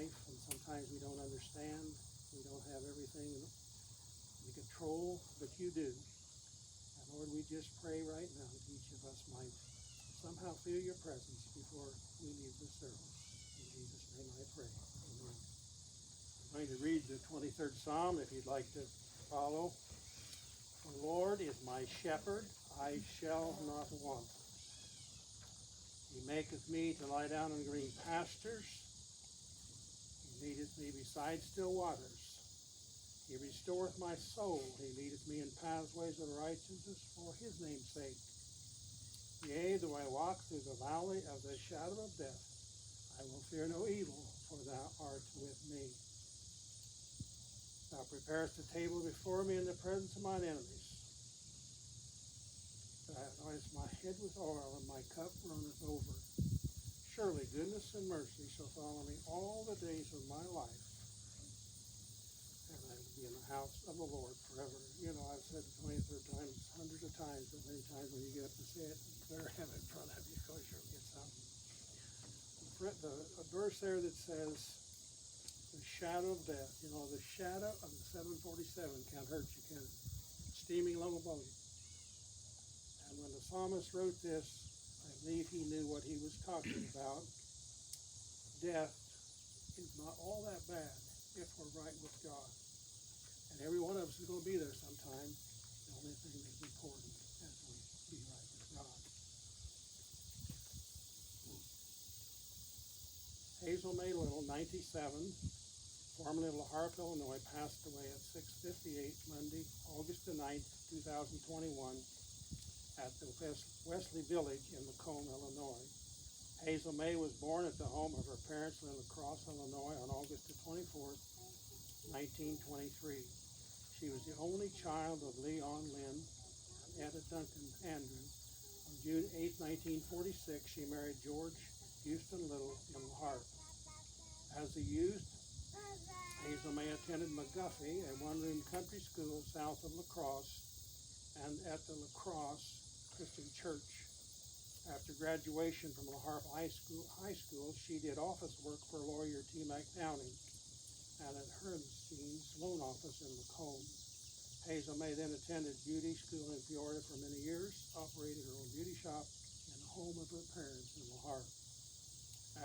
life, and sometimes we don't understand. We don't have everything in control, but you do. And Lord, we just pray right now that each of us might somehow feel your presence before we leave this service. In Jesus' name I pray. Amen. I'm going to read the 23rd Psalm if you'd like to follow. The Lord is my shepherd, I shall not want. He maketh me to lie down in green pastures. He leadeth me beside still waters. He restoreth my soul. He leadeth me in pathways of righteousness for his name's sake. Yea, though I walk through the valley of the shadow of death, I will fear no evil, for thou art with me. Thou preparest a table before me in the presence of mine enemies. Thou anointest my head with oil, and my cup runneth over. Surely goodness and mercy shall follow me all the days of my life, and I will be in the house of the Lord forever. You know, I've said the 23rd time hundreds of times, but many times when you get up to say it, you better have it in front of you because you'll get something. A verse there that says, the shadow of death, you know, the shadow of the 747 can't hurt you, can it? Steaming low above you. And when the psalmist wrote this, I believe he knew what he was talking about. Death is not all that bad if we're right with God. And every one of us is going to be there sometime. The only thing that's important is we be right with God. Hazel May Little, 97, formerly of La Harpe, Illinois, passed away at 6:58 Monday, August the 9th, 2021, at the Wesley Village in Macomb, Illinois. Hazel May was born at the home of her parents in La Crosse, Illinois on August the 24th, 1923. She was the only child of Leon Lynn and Etta Duncan Andrew. On June 8, 1946, she married George Houston Little in La Harpe. As a youth, Hazel May attended McGuffey, a one-room country school south of La Crosse, and at the La Crosse Christian Church. After graduation from La Harpe High School, she did office work for lawyer T. Mac Downing and at Hermstein's loan office in Macomb. Hazel May then attended beauty school in Peoria for many years, operated her own beauty shop in the home of her parents in La Harpe.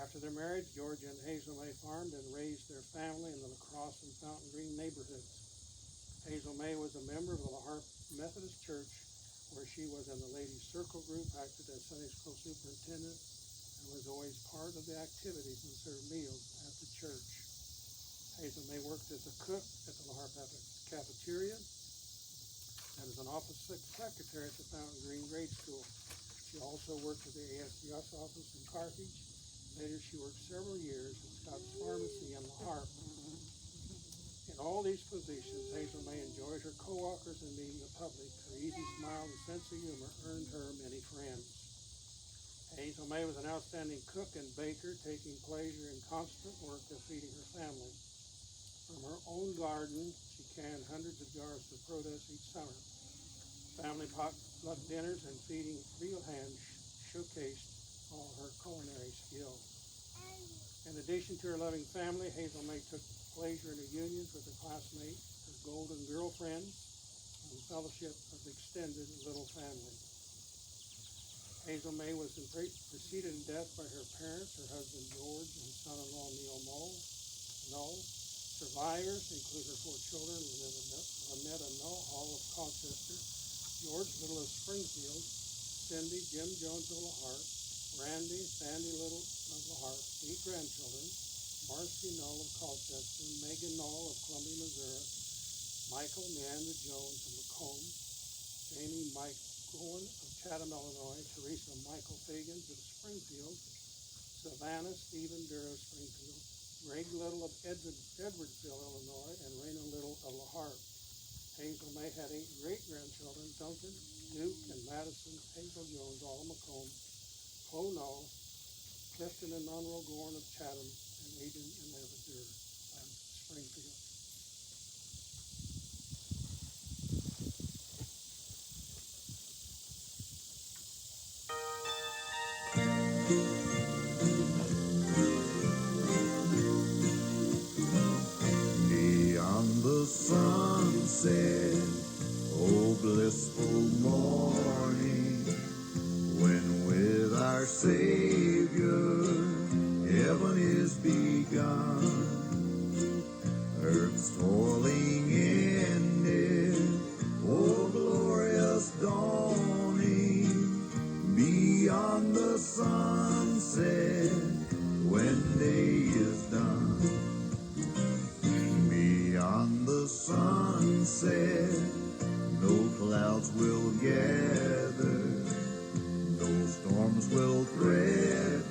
After their marriage, George and Hazel May farmed and raised their family in the La Crosse and Fountain Green neighborhoods. Hazel May was a member of the La Harpe Methodist Church, where she was in the ladies' circle group, acted as Sunday school superintendent, and was always part of the activities and served meals at the church. Hazel May worked as a cook at the La Harpe cafeteria and as an office secretary at the Fountain Green Grade School. She also worked at the ASBS office in Carthage. Later, she worked several years at Scott's Pharmacy in La Harpe. In all these positions, Hazel May enjoyed her co-workers and meeting the public. Her easy smile and sense of humor earned her many friends. Hazel May was an outstanding cook and baker, taking pleasure in constant work of feeding her family. From her own garden, she canned hundreds of jars of produce each summer. Family potluck dinners and feeding real hands showcased all her culinary skills. In addition to her loving family, Hazel May took pleasure in her unions with her classmates, her golden girlfriends, and fellowship of the extended little family. Hazel May was preceded in death by her parents, her husband George, and son-in-law Neil Knoll. Survivors include her 4 children, Lynetta Knoll Hall of Colchester, George Little of Springfield, Cindy, Jim Jones of La Harpe, Randy, Sandy Little of La Harpe, 8 grandchildren, Marcy Knoll of Colchester, Megan Knoll of Columbia, Missouri, Michael Meanda Jones of Macomb, Jamie Mike Gowen of Chatham, Illinois, Teresa Michael Fagans of Springfield, Savannah Stephen Durr of Springfield, Greg Little of Edwardsville, Illinois, and Raina Little of La Harpe. Hazel May had 8 great-grandchildren, Duncan, Duke, and Madison Hazel Jones, all of Macomb, Chloe Knoll, Clifton and Monroe Gorn of Chatham, and Aiden and Eva Durr of Springfield. Earth's toiling ended, oh glorious dawning, beyond the sunset, when day is done. Beyond the sunset, no clouds will gather, no storms will threaten,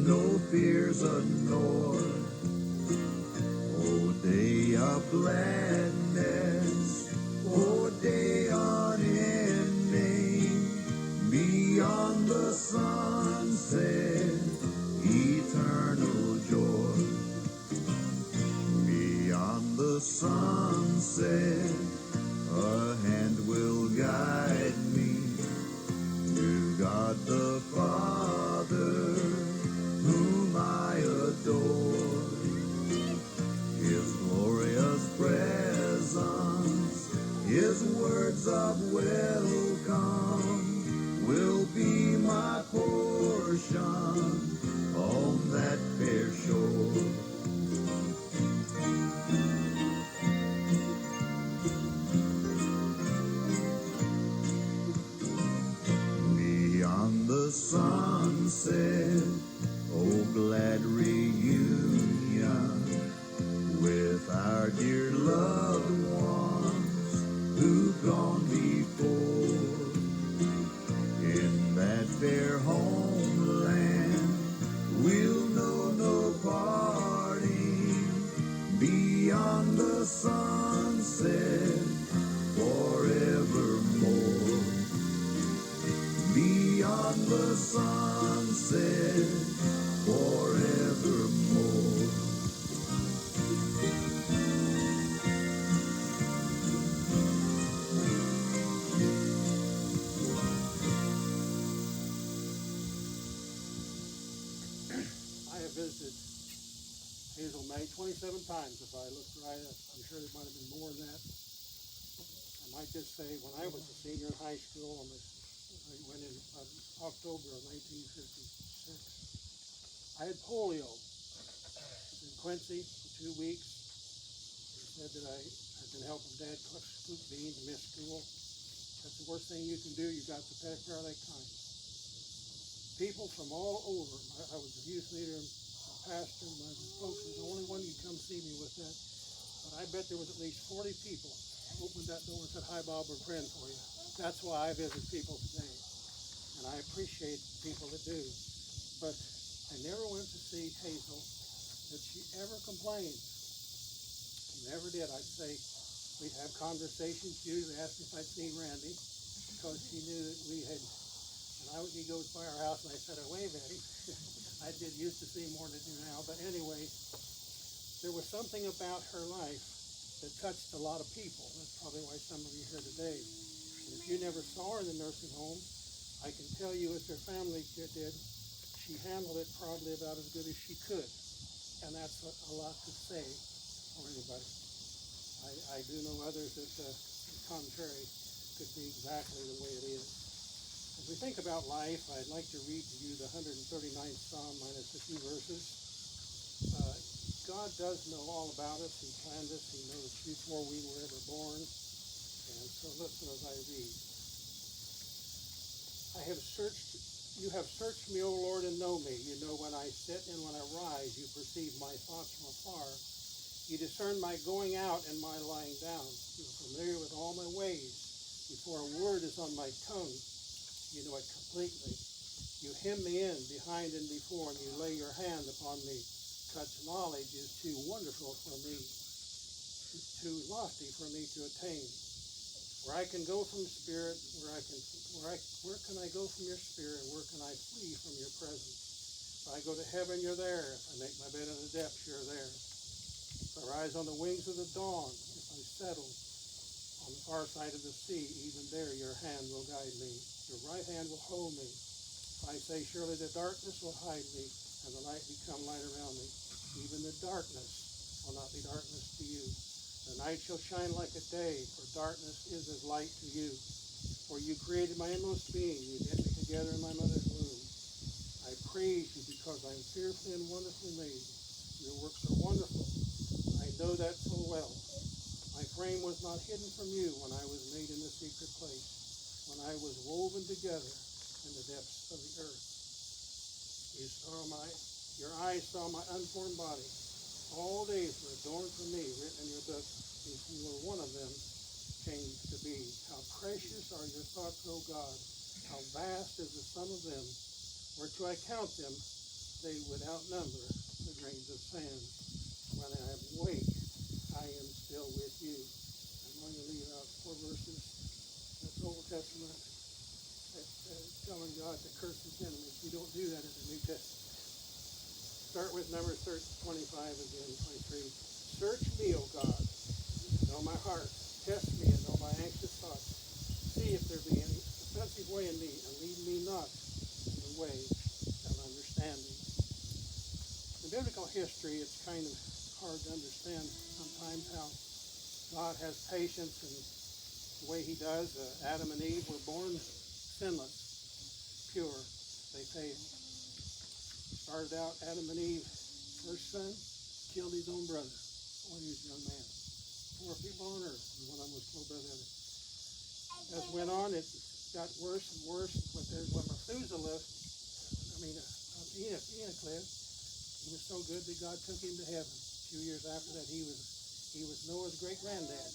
no fears annoy. O day of gladness, O day unending, beyond the sunset, eternal joy. Beyond the sunset, a hand will guide me to God the Father, whom I adore. His glorious presence, His words of welcome will be my portion on that fair shore. Beyond the sunset, oh glad reunion with our dear loved ones who've gone before. In that fair homeland, we'll know no parting. Beyond the sunset, forevermore. Beyond the sunset, forevermore. I have visited Hazel May 27 times if I looked right up. I'm sure there might have been more than that. I might just say when I was a senior in high school, I went in October of 1956. I had polio. I was in Quincy for 2 weeks. They said that I had been helping Dad scoop beans and miss school. That's the worst thing you can do. You got the paralytic kind. People from all over. I was a youth leader, a pastor. My folks was the only one who'd come see me with that. But I bet there was at least 40 people opened that door and said, "Hi, Bob, we're praying for you." That's why I visit people today. And I appreciate people that do. But I never went to see Hazel that she ever complained. She never did. I'd say, we'd have conversations. She usually asked me if I'd seen Randy because she knew that we had, and he goes by our house and I said, "I wave at him." I did used to see more than I do now. But anyway, there was something about her life that touched a lot of people. That's probably why some of you are here today. And if you never saw her in the nursing home, I can tell you as her family did, she handled it probably about as good as she could. And that's a lot to say for anybody. I do know others that the contrary could be exactly the way it is. As we think about life, I'd like to read to you the 139th Psalm minus a few verses. God does know all about us. He planned us. He knows before we were ever born. And so listen as I read. You have searched me, O Lord, and know me. You know when I sit and when I rise. You perceive my thoughts from afar. You discern my going out and my lying down. You are familiar with all my ways. Before a word is on my tongue, you know it completely. You hem me in behind and before, and you lay your hand upon me. Such knowledge is too wonderful for me, too lofty for me to attain. Where I can go from spirit, where can I go from your spirit? Where can I flee from your presence? If I go to heaven, you're there. If I make my bed in the depths, you're there. If I rise on the wings of the dawn, if I settle on the far side of the sea, even there your hand will guide me. Your right hand will hold me. If I say, surely the darkness will hide me, and the light become light around me, even the darkness will not be darkness to you. The night shall shine like a day, for darkness is as light to you. For you created my inmost being. You knit me together in my mother's womb. I praise you because I am fearfully and wonderfully made. Your works are wonderful. I know that so well. My frame was not hidden from you when I was made in the secret place, when I was woven together in the depths of the earth. Your eyes saw my unformed body. All days were adorned for me, written in your book, if you were one of them, changed to be. How precious are your thoughts, O God. How vast is the sum of them. Were to I count them, they would outnumber the grains of sand. When I am awake, I am still with you. I'm going to leave out 4 verses. That's Old Testament. That's telling God to curse his enemies. We don't do that in the New Testament. Start with Numbers 25 again, 23. Search me, O God, know my heart. Test me and know my anxious thoughts. See if there be any offensive way in me, and lead me not in the way of understanding. In biblical history, it's kind of hard to understand sometimes how God has patience and the way he does. Adam and Eve were born sinless, pure. They failed. Started out, Adam and Eve, first son, killed his own brother when he was a young man. 4 people on earth, and one of them was killed by the other. As it went on, it got worse and worse. But there's when Methuselah, Enoch lived, he was so good that God took him to heaven. A few years after that, he was Noah's great granddad.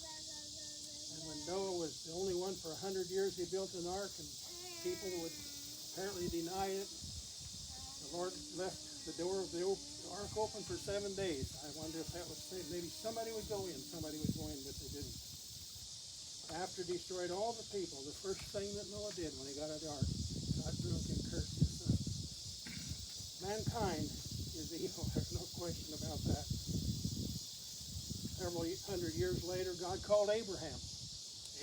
And when Noah was the only one for 100 years, he built an ark, and people would apparently deny it. The Lord left the door of the ark open for 7 days. I wonder if that was maybe somebody would go in, but they didn't. After he destroyed all the people, the first thing that Noah did when he got out of the ark, got drunk and cursed his son. Mankind is evil. There's no question about that. Several hundred years later, God called Abraham.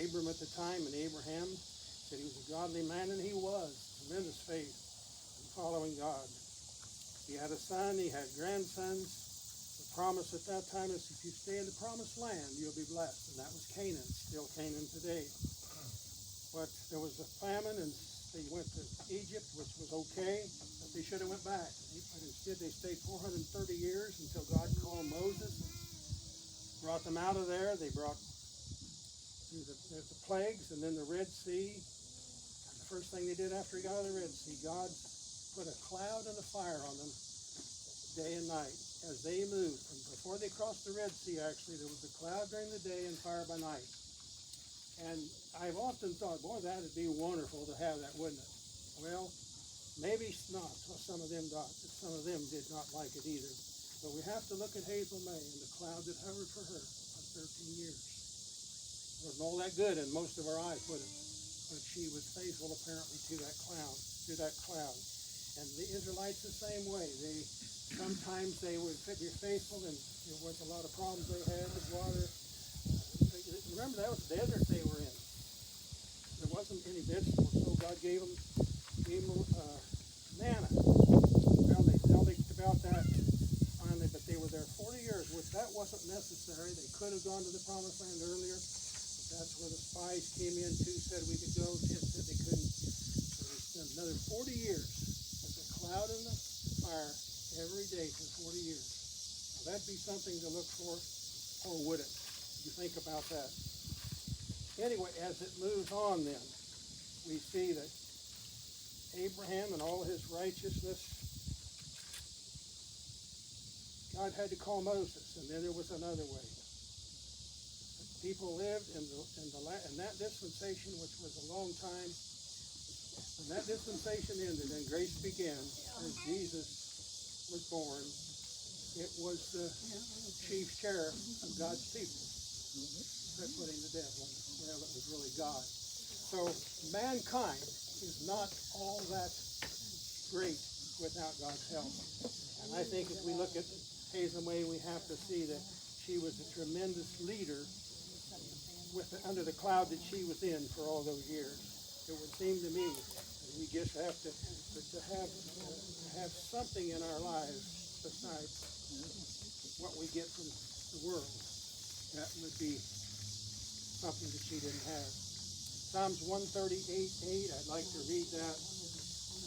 Abram at the time, and Abraham said he was a godly man, and he was. Tremendous faith in following God. He had a son, he had grandsons. The promise at that time is if you stay in the promised land, you'll be blessed. And that was Canaan, still Canaan today. But there was a famine, and they went to Egypt, which was okay, but they should have went back. But instead, they stayed 430 years until God called Moses, brought them out of there. They brought through the plagues, and then the Red Sea. And the first thing they did after he got out of the Red Sea, God put a cloud and a fire on them day and night as they moved. From before they crossed the Red Sea, actually, there was a cloud during the day and fire by night. And I've often thought, boy, that would be wonderful to have that, wouldn't it? Well, maybe not. Some of them did not like it either. But we have to look at Hazel May and the cloud that hovered for her for 13 years. It wasn't all that good in most of our eyes, would it? But she was faithful apparently to that cloud. And the Israelites the same way. Sometimes they would be faithful, and there was a lot of problems they had with water. Remember, that was the desert they were in. There wasn't any vegetables, so God gave them manna. Well, they talked about that finally, but they were there 40 years, which that wasn't necessary. They could have gone to the promised land earlier. That's where the spies came in. 2 said we could go, 10 said they couldn't. So they spent another 40 years with the cloud and the fire every day for 40 years. Now, that'd be something to look for, or would it? You think about that. Anyway, as it moves on then, we see that Abraham and all his righteousness, God had to call Moses, and then there was another way. People lived in that dispensation, which was a long time. When that dispensation ended and grace began, as Jesus was born, it was the chief sheriff of God's people that put him to death. Well, it was really God. So mankind is not all that great without God's help. And I think as we look at Hazel May, we have to see that she was a tremendous leader under the cloud that she was in for all those years. It would seem to me that we just have to have something in our lives besides what we get from the world. That would be something that she didn't have. Psalms 138:8, I'd like to read that.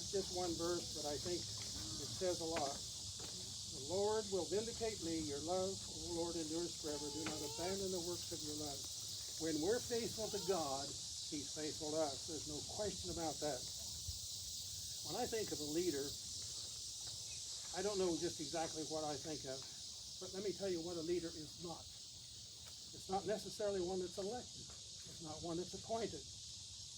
Just one verse, but I think it says a lot. The The Lord will vindicate me. Your love, O Lord, endures forever. Do not abandon the works of your love. When we're faithful to God, He's faithful to us. There's no question about that. When I think of a leader, I don't know just exactly what I think of, but let me tell you what a leader is not. It's not necessarily one that's elected. It's not one that's appointed.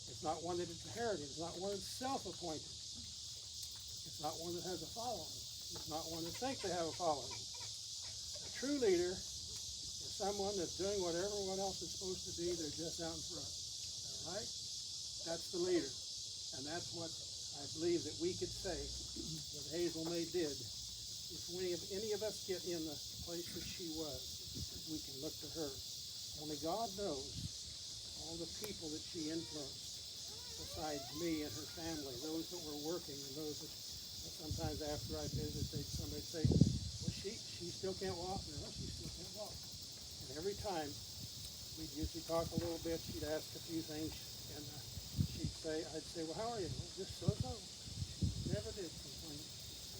It's not one that is inherited. It's not one that's self-appointed. It's not one that has a following. It's not one that thinks they have a following. A true leader is someone that's doing what everyone else is supposed to be. They're just out in front. All right? That's the leader. And that's what I believe that we could say that Hazel May did. If any of us get in the place that she was, we can look to her. Only God knows all the people that she influenced, besides me and her family, those that were working and those that sometimes after I visit, somebody say, well, she still can't walk. No, she still can't walk. And every time we'd usually talk a little bit, she'd ask a few things, and I'd say, well, how are you? Well, just so-so. She never did complain.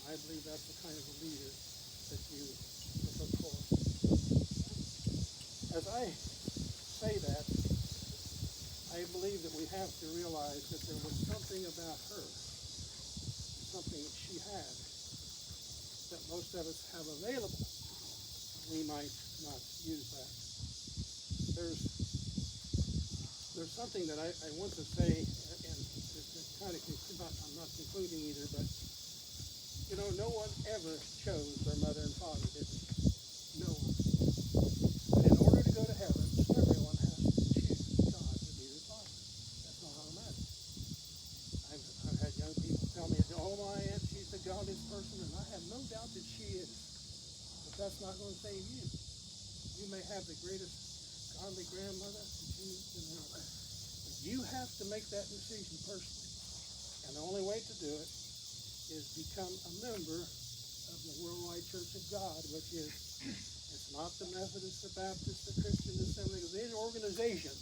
I believe that's the kind of a leader that you would look for. As I say that, I believe that we have to realize that there was something about her, something that she had, that most of us have available. We might not use that. There's something that I want to say, and it's kind of, I'm not concluding either, but no one ever chose their mother and father, did they? No one. But in order to go to heaven, everyone has to choose God to be their father. That's not automatic. I've had young people tell me, oh, my aunt, she's the godliest person, and I have no doubt that she is. But that's not going to save you. You may have the greatest godly grandmother that you know. But you have to make that decision personally. And the only way to do it is become a member of the Worldwide Church of God, which is, it's not the Methodist, the Baptist, the Christian Assembly, these are organizations.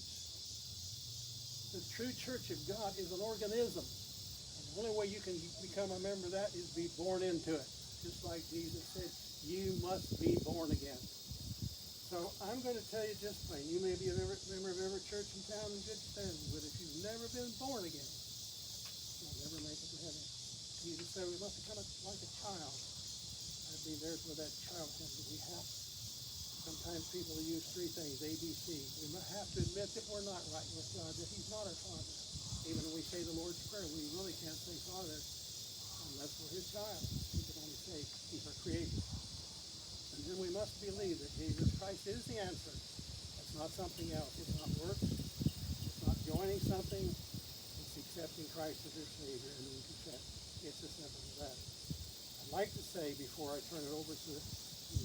The true Church of God is an organism. And the only way you can become a member of that is be born into it. Just like Jesus said, you must be born again. So I'm going to tell you just plain, you may be a member of every church in town in good standing, but if you've never been born again, you'll never make it to heaven. Jesus said we must become like a child. I believe there's where that child comes in. We have. Sometimes people use three things, A, B, C. We must have to admit that we're not right with God, that He's not our Father. Even when we say the Lord's Prayer, we really can't say Father unless we're His child. We can only say He's our Creator. And then we must believe that Jesus Christ is the answer. It's not something else. It's not works. It's not joining something. It's accepting Christ as your Savior and then confess. It's as simple as that. I'd like to say before I turn it over to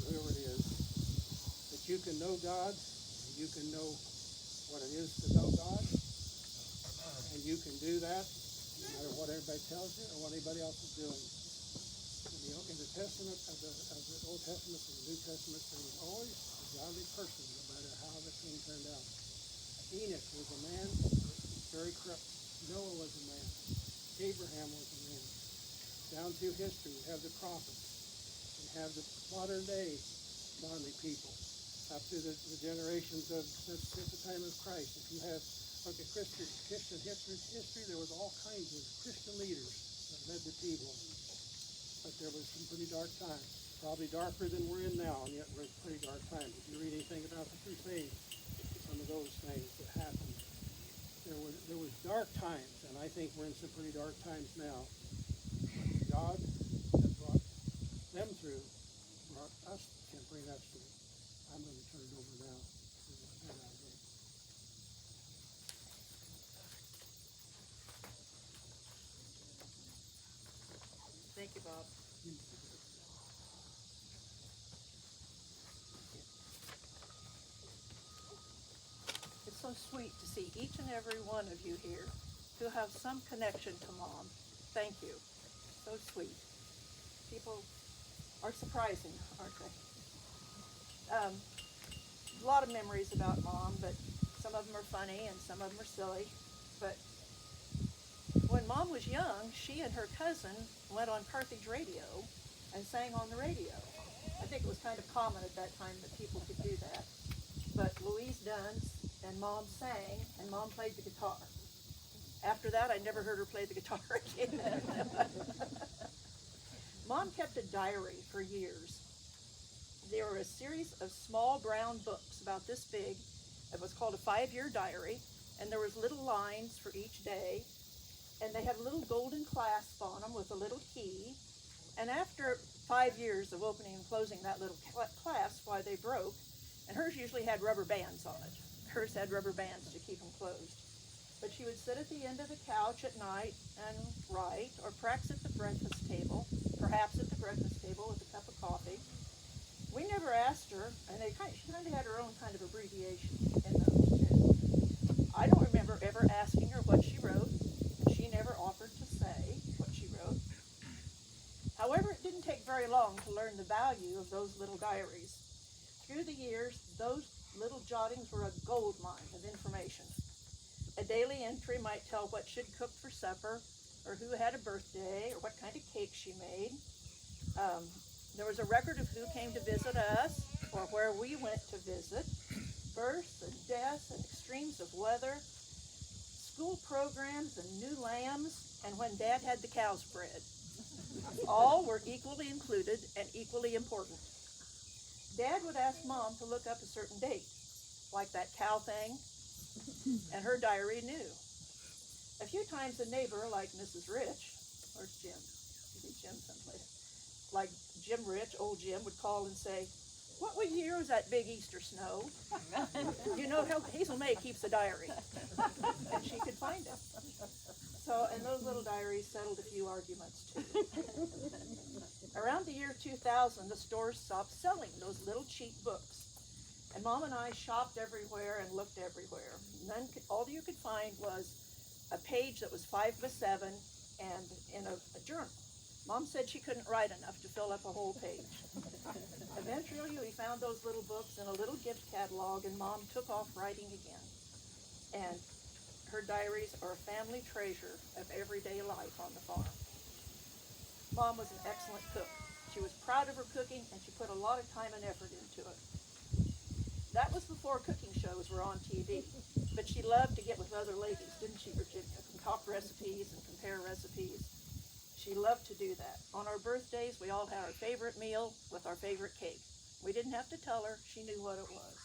whoever it is, that you can know God, and you can know what it is to know God, and you can do that no matter what everybody tells you or what anybody else is doing. In the Testament, of the Old Testament and the New Testament, there was always a godly person, no matter how the thing turned out. Enoch was a man very corrupt. Noah was a man. Abraham was a man. Down through history, we have the prophets. We have the modern day godly people. Up through the generations of since the time of Christ. If you have look at Christian history, there was all kinds of Christian leaders that led the people. But there was some pretty dark times. Probably darker than we're in now, and yet we're in pretty dark times. If you read anything about the Crusades, some of those things that happened, there was dark times, and I think we're in some pretty dark times now. But God that brought them through, can bring us through. I'm going to turn it over now. Thank you, Bob. It's so sweet to see each and every one of you here who have some connection to Mom. Thank you. So sweet. People are surprising, aren't they? A lot of memories about Mom, but some of them are funny and some of them are silly. But when Mom was young, she and her cousin went on Carthage radio and sang on the radio. kind of common at that time that people could do that. But Louise danced, and Mom sang, and Mom played the guitar. After that, I never heard her play the guitar again. Mom kept a diary for years. There were a series of small brown books about this big. It was called a 5-year diary, and there was little lines for each day, and they had a little golden clasp on them with a little key. And after 5 years of opening and closing that little clasp, why they broke, and hers usually had rubber bands on it. Hers had rubber bands to keep them closed. But she would sit at the end of the couch at night and write, or perhaps at the breakfast table, perhaps at the breakfast table with a cup of coffee. We never asked her, and she kind of had her own kind of abbreviation in those too. I don't remember ever asking her what she wrote. She never offered to say what she wrote. However, it didn't take very long to learn the value of those little diaries. Through the years, those little jottings were a gold mine of information. A daily entry might tell what she'd cooked for supper, or who had a birthday, or what kind of cake she made. There was a record of who came to visit us, or where we went to visit, births and deaths and extremes of weather, school programs and new lambs, and when Dad had the cows bred. All were equally included and equally important. Dad would ask Mom to look up a certain date, like that cow thing, and her diary knew. A few times a neighbor, like Mrs. Rich, or Jim, maybe Jim someplace, like Jim Rich, old Jim, would call and say, "What year was that big Easter snow?" You know how Hazel May keeps a diary, and she could find it. So, and those little diaries settled a few arguments too. Around the year 2000, the stores stopped selling those little cheap books. And Mom and I shopped everywhere and looked everywhere. All you could find was a page that was 5x7 and in a journal. Mom said she couldn't write enough to fill up a whole page. Eventually, we found those little books in a little gift catalog, and Mom took off writing again. And her diaries are a family treasure of everyday life on the farm. Mom was an excellent cook. She was proud of her cooking, and she put a lot of time and effort into it. That was before cooking shows were on TV, but she loved to get with other ladies, didn't she, Virginia? Concoct recipes and compare recipes. She loved to do that. On our birthdays, we all had our favorite meal with our favorite cake. We didn't have to tell her, she knew what it was.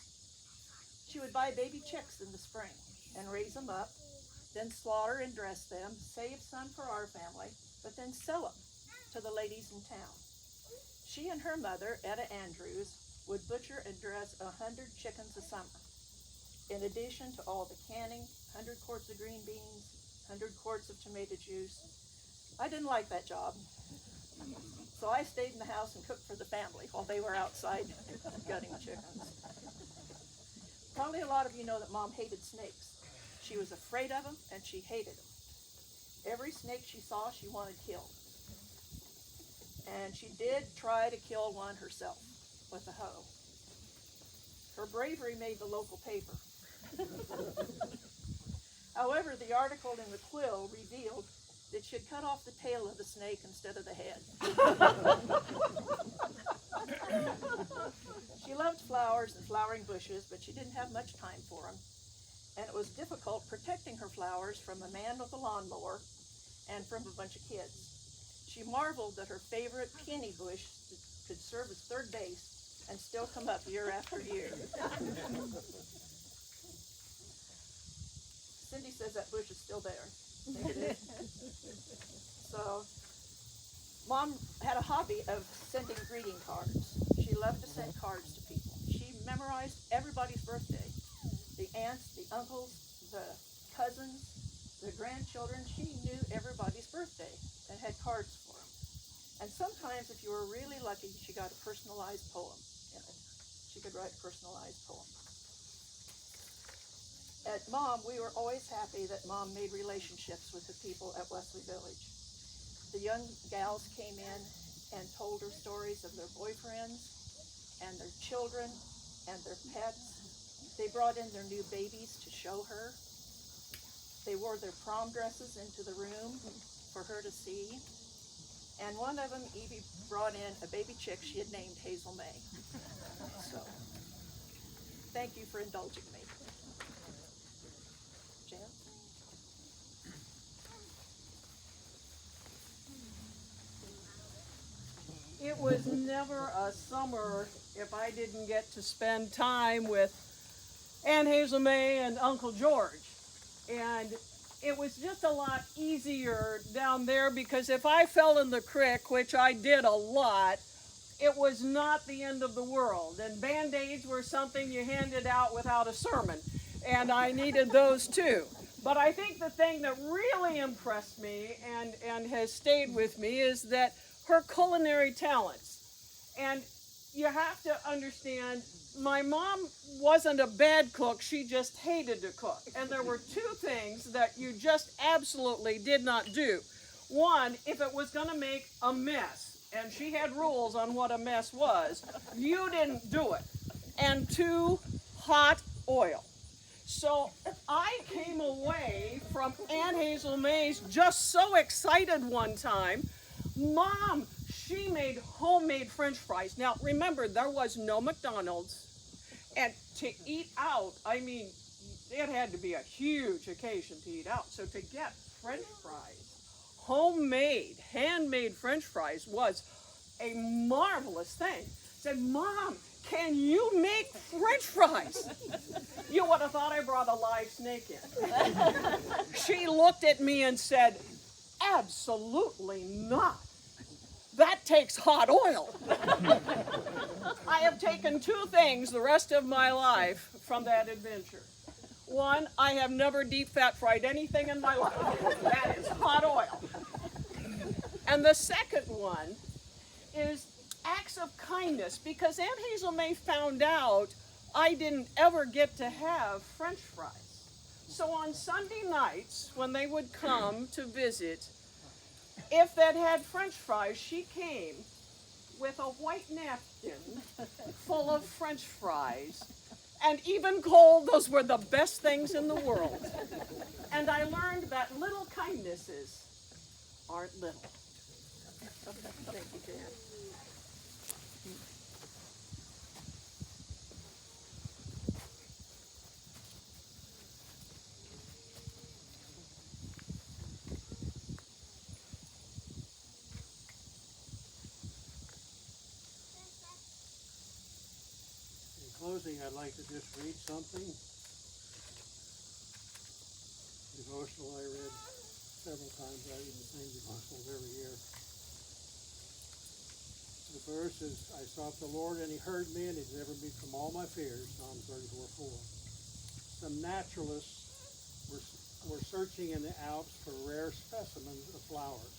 She would buy baby chicks in the spring and raise them up, then slaughter and dress them, save some for our family, but then sell them to the ladies in town. She and her mother, Etta Andrews, would butcher and dress 100 chickens a summer. In addition to all the canning, 100 quarts of green beans, 100 quarts of tomato juice. I didn't like that job, so I stayed in the house and cooked for the family while they were outside gutting chickens. Probably a lot of you know that Mom hated snakes. She was afraid of them, and she hated them. Every snake she saw, she wanted killed. And she did try to kill one herself with a hoe. Her bravery made the local paper. However, the article in the Quill revealed that she'd cut off the tail of the snake instead of the head. She loved flowers and flowering bushes, but she didn't have much time for them. And it was difficult protecting her flowers from a man with a lawnmower and from a bunch of kids. She marveled that her favorite peony bush could serve as third base and still come up year after year. Cindy says that bush is still there. I think it is. So, Mom had a hobby of sending greeting cards. She loved to send cards to people. She memorized everybody's birthday. The aunts, the uncles, the cousins, the grandchildren. She knew everybody's birthday and had cards for them. And sometimes, if you were really lucky, she got a personalized poem in it. She could write a personalized poem. At Mom, we were always happy that Mom made relationships with the people at Wesley Village. The young gals came in and told her stories of their boyfriends and their children and their pets. They brought in their new babies to show her. They wore their prom dresses into the room for her to see. And one of them, Evie brought in a baby chick she had named Hazel May. So, thank you for indulging me. Jan? It was never a summer if I didn't get to spend time with Aunt Hazel May and Uncle George. And it was just a lot easier down there because if I fell in the creek, which I did a lot, it was not the end of the world. And Band-Aids were something you handed out without a sermon. And I needed those too. But I think the thing that really impressed me and has stayed with me is that her culinary talents. And you have to understand, my mom wasn't a bad cook, she just hated to cook. And there were two things that you just absolutely did not do. One, if it was going to make a mess, and she had rules on what a mess was, you didn't do it. And two, hot oil. So I came away from Aunt Hazel May's just so excited one time. Mom, she made homemade French fries. Now remember, there was no McDonald's. And to eat out, I mean, it had to be a huge occasion to eat out. So to get French fries, homemade, handmade French fries was a marvelous thing. I said, Mom, can you make French fries? You would have thought I brought a live snake in. She looked at me and said, absolutely not. That takes hot oil. I have taken two things the rest of my life from that adventure. One, I have never deep fat fried anything in my life. That is hot oil. And the second one is acts of kindness, because Aunt Hazel May found out I didn't ever get to have French fries. So on Sunday nights, when they would come to visit, if they'd had French fries, she came with a white napkin full of French fries. And even cold, those were the best things in the world. And I learned that little kindnesses aren't little. Thank you, Jan. In closing, I'd like to just read something. Devotional I read several times. I read the same devotionals every year. The verse is, I sought the Lord and he heard me and he delivered me from all my fears, Psalm 34:4. Some naturalists were searching in the Alps for rare specimens of flowers.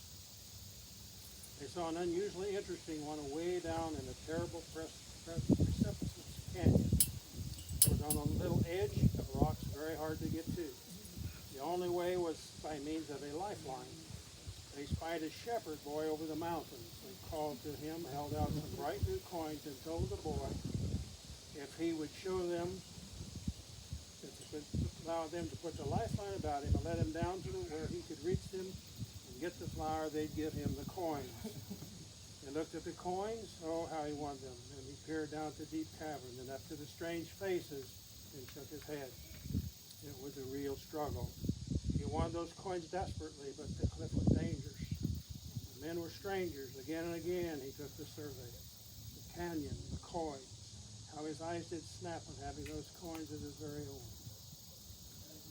They saw an unusually interesting one way down in a terrible precipitous canyon. It was on a little edge of rocks very hard to get to. The only way was by means of a lifeline. They spied a shepherd boy over the mountains. They called to him, held out some bright new coins, and told the boy if he would show them, allow them to put the lifeline about him and let him down to where he could reach them and get the flower, they'd give him the coins. He looked at the coins, oh, how he wanted them. And he peered down to the deep cavern and up to the strange faces and shook his head. It was a real struggle. He wanted those coins desperately, but the cliff was dangerous. The men were strangers. Again and again he took the survey. The canyon, the coins, how his eyes did snap on having those coins as his very own.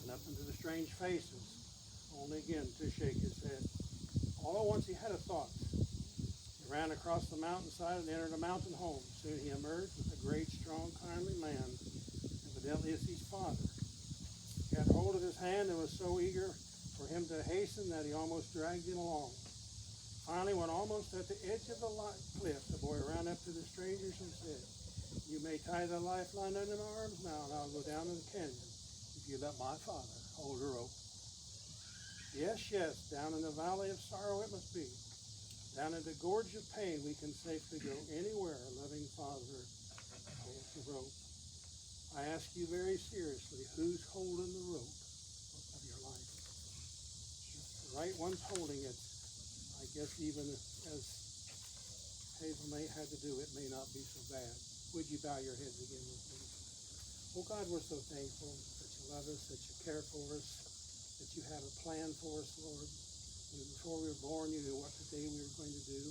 And up into the strange faces, only again to shake his head. All at once he had a thought. He ran across the mountainside and entered a mountain home. Soon he emerged with a great, strong, kindly man, evidently as his father. He had hold of his hand and was so eager for him to hasten that he almost dragged him along. Finally, when almost at the edge of the cliff, the boy ran up to the strangers and said, you may tie the lifeline under my arms now, and I'll go down in the canyon if you let my father hold the rope. Yes, yes, down in the valley of sorrow it must be. Down in the gorge of pain we can safely go anywhere a loving father holds the rope. I ask you very seriously, who's holding the rope of your life? The right one's holding it. I I guess even as Hazel may had to do, it may not be so bad. Would you bow your heads again with me? Oh God, we're so thankful that you love us, that you care for us, that you had a plan for us, Lord. And before we were born, you knew what today we were going to do.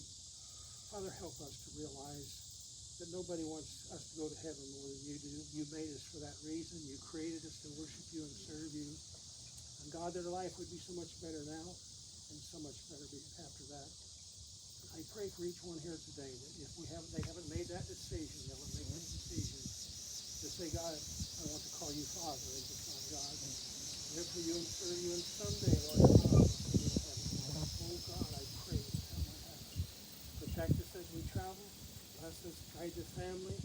Father, help us to realize that nobody wants us to go to heaven more than you do. You made us for that reason. You created us to worship you and serve you. And God, that our life would be so much better now and so much better after that. I pray for each one here today that if they haven't made that decision, they will make that decision to say, God, I want to call you Father and just not God. Live for you and serve you, and someday, Lord, God, will send you to heaven. Oh God, I pray that that might happen. Protect us as we travel. Bless us, guide the family.